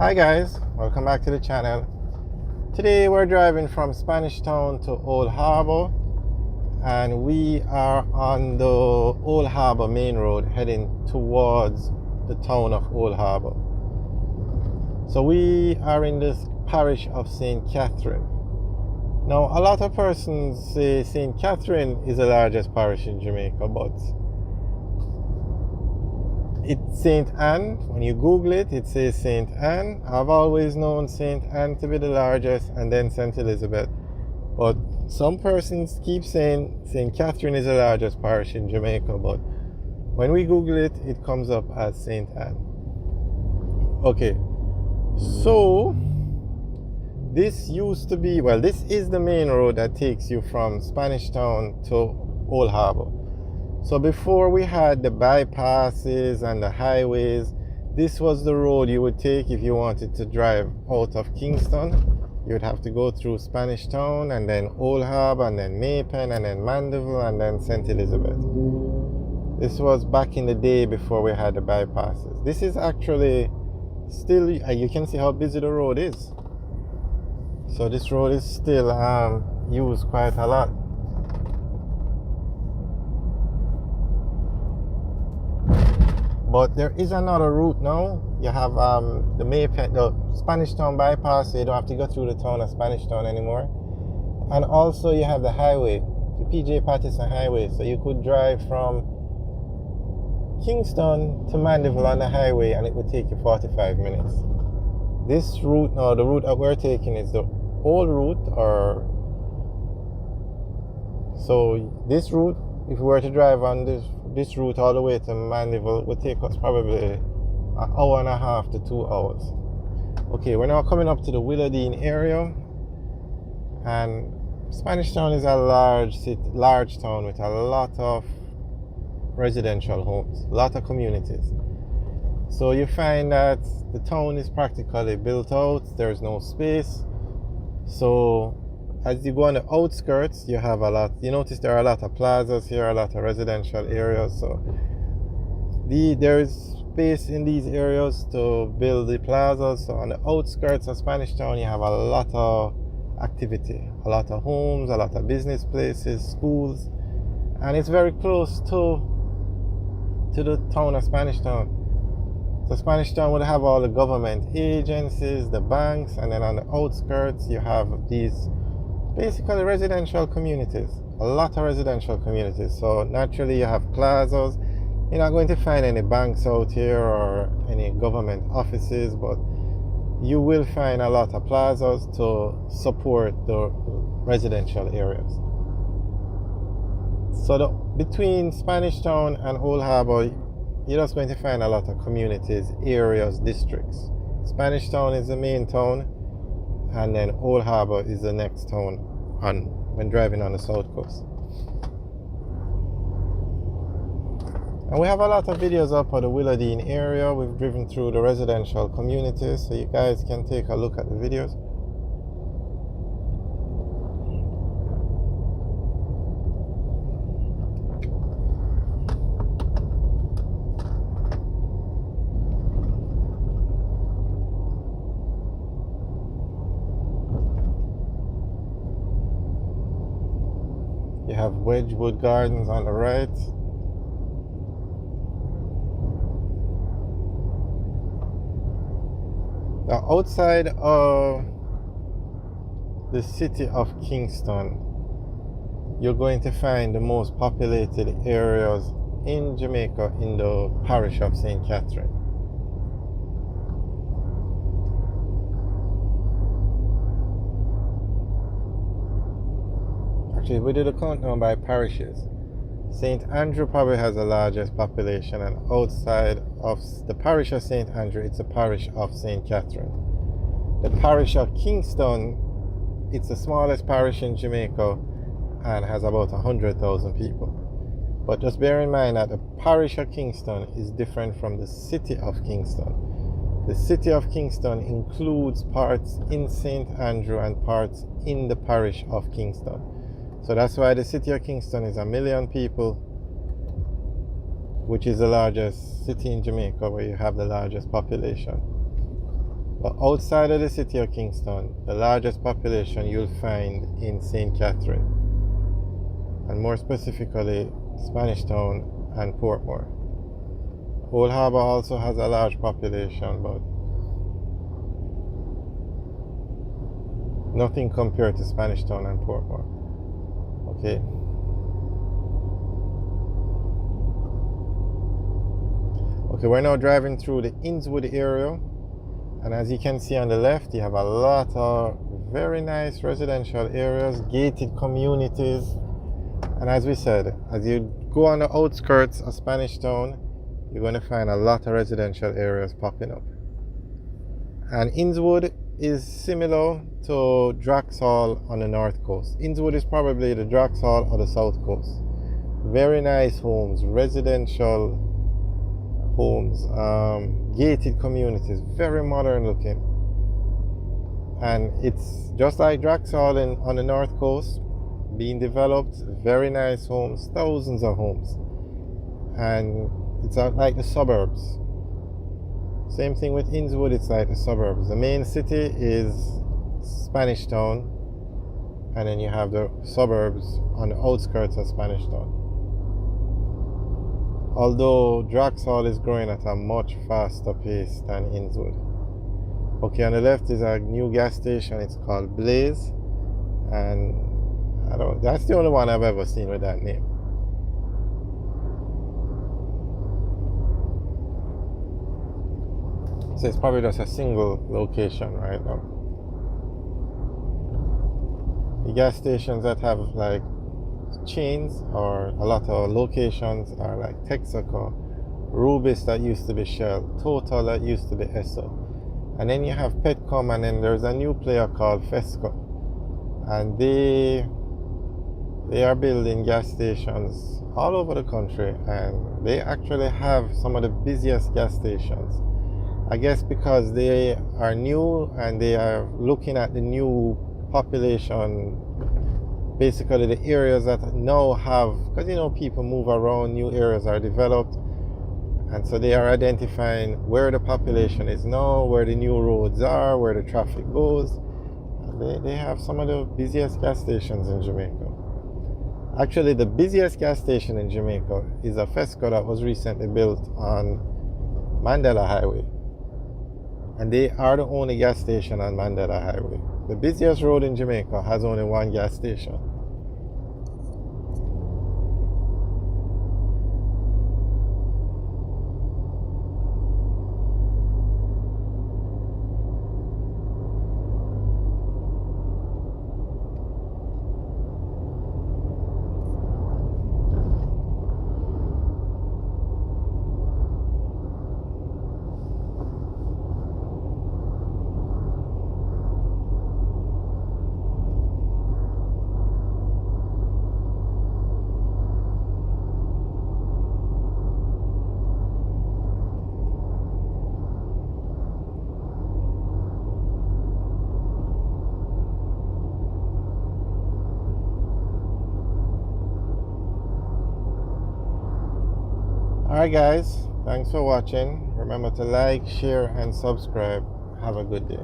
Hi guys, welcome back to the channel. Today we're driving from Spanish Town to Old Harbour, and we are on the Old Harbour main road heading towards the town of Old Harbour. So we are in this parish of St. Catherine. Now a lot of persons say St. Catherine is the largest parish in Jamaica, but it's St. Anne. When you Google it, it says St. Anne. I've always known St. Anne to be the largest and then St. Elizabeth. But some persons keep saying St. Catherine is the largest parish in Jamaica, but when we Google it, it comes up as St. Anne. Okay, so this used to be, well, this is the main road that takes you from Spanish Town to Old Harbour. So before we had the bypasses and the highways, this was the road you would take if you wanted to drive out of Kingston. You would have to go through Spanish Town and then Old Harbour and then Maypen and then Mandeville and then St. Elizabeth. This was back in the day before we had the bypasses. This is actually still, you can see how busy the road is. So this road is still used quite a lot. But there is another route now. You have the Maypen, the Spanish Town bypass, so you don't have to go through the town of Spanish Town anymore. And also you have the highway, the PJ Patterson Highway. So you could drive from Kingston to Mandeville on the highway and it would take you 45 minutes. This route now, the route that we're taking is the old route, or so this route, if we were to drive on this route all the way to Mandeville, would take us probably an hour and a half to 2 hours. Okay, we're now coming up to the Willowdean area, and Spanish Town is a large town with a lot of residential homes, a lot of communities. So you find that the town is practically built out, there's no space. So as you go on the outskirts, you have a lot, you notice there are a lot of plazas here, a lot of residential areas. So there is space in these areas to build the plazas. So on the outskirts of Spanish Town, you have a lot of activity, a lot of homes, a lot of business places, schools, and it's very close to the town of Spanish Town. So Spanish Town would have all the government agencies, the banks, and then on the outskirts you have these basically residential communities, a lot of residential communities. So naturally you have plazas. You're not going to find any banks out here or any government offices, but you will find a lot of plazas to support the residential areas. So between Spanish Town and Old Harbour, you're just going to find a lot of communities, areas, districts. Spanish Town is the main town, and then Old Harbour is the next town when driving on the south coast. And we have a lot of videos up of the Willowdean area. We've driven through the residential communities, so you guys can take a look at the videos. You have Wedgwood Gardens on the right. Now outside of the city of Kingston, you're going to find the most populated areas in Jamaica in the parish of St. Catherine. Actually, we did a countdown by parishes. St. Andrew probably has the largest population, and outside of the parish of St. Andrew, it's a parish of St. Catherine. The parish of Kingston, it's the smallest parish in Jamaica and has about 100,000 people. But just bear in mind that the parish of Kingston is different from the city of Kingston. The city of Kingston includes parts in St. Andrew and parts in the parish of Kingston. So that's why the city of Kingston is 1 million people, which is the largest city in Jamaica where you have the largest population. But outside of the city of Kingston, the largest population you'll find in St. Catherine, and more specifically Spanish Town and Portmore. Old Harbour also has a large population, but nothing compared to Spanish Town and Portmore. Okay. Okay, we're now driving through the Innswood area, and as you can see on the left, you have a lot of very nice residential areas, gated communities, and as we said, as you go on the outskirts of Spanish Town, you're going to find a lot of residential areas popping up. And Innswood is similar to Draxall on the north coast. Innswood is probably the Draxall on the south coast. Very nice homes, residential homes, gated communities, very modern looking. And it's just like Draxall on the north coast, being developed, very nice homes, thousands of homes. And it's like the suburbs. Same thing with Innswood, it's like the suburbs. The main city is Spanish Town, and then you have the suburbs on the outskirts of Spanish Town. Although Draxall is growing at a much faster pace than Innswood. Okay, on the left is a new gas station, it's called Blaze, and that's the only one I've ever seen with that name. So it's probably just a single location right now. The gas stations that have like chains or a lot of locations are like Texaco, Rubis that used to be Shell, Total that used to be Esso, and then you have Petcom, and then there's a new player called Fesco, and they are building gas stations all over the country, and they actually have some of the busiest gas stations. I guess because they are new and they are looking at the new population, basically the areas that now have, because people move around, new areas are developed, and so they are identifying where the population is now, where the new roads are, where the traffic goes. They have some of the busiest gas stations in Jamaica. Actually, the busiest gas station in Jamaica is a Fesco that was recently built on Mandela Highway. And they are the only gas station on Mandela Highway. The busiest road in Jamaica has only one gas station. Alright guys, thanks for watching. Remember to like, share and subscribe. Have a good day.